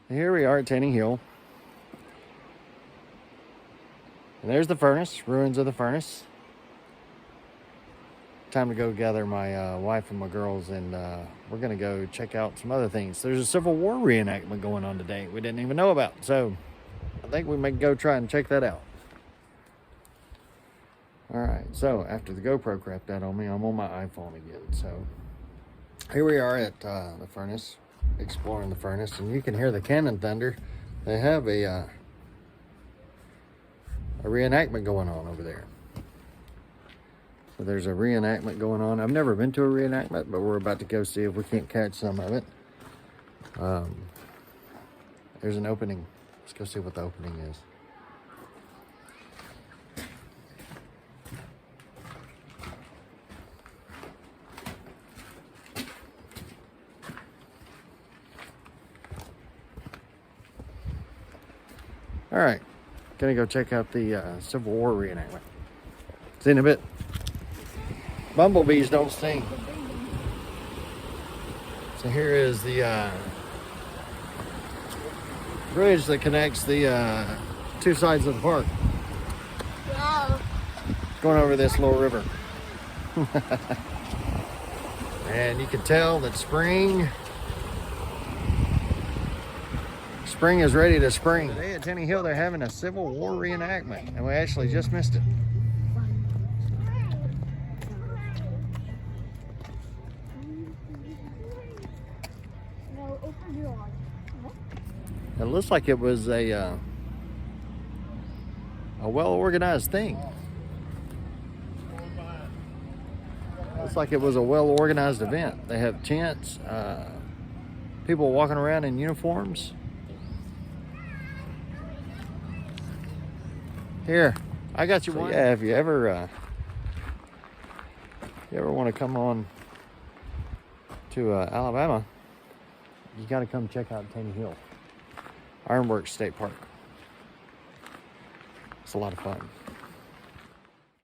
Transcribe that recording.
Here we are at Tannehill. And there's the furnace, ruins of the furnace. Time to go gather my wife and my girls, and we're gonna go check out some other things. There's a Civil War reenactment going on today we didn't even know about, so I think we may go try and check that out. All right, so after the GoPro crapped out on me, I'm on my iPhone again. So here we are at the furnace, exploring the furnace, and you can hear the cannon thunder. They have a reenactment going on over there. So there's a reenactment going on. I've never been to a reenactment, but we're about to go see if we can't catch some of it. There's an opening. Let's go see what the opening is. All right, gonna go check out the Civil War reenactment. See you in a bit. Bumblebees don't sting. So here is the bridge that connects the two sides of the park. Wow. Going over this little river. And you can tell that spring is ready to spring. Today at Tannehill, they're having a Civil War reenactment, and we actually just missed it. It looks like it was a well-organized thing. Looks like it was a well-organized event. They have tents, people walking around in uniforms. Here, I got you one. Yeah, if you ever want to come on to Alabama, you got to come check out Tannehill Ironworks State Park. It's a lot of fun.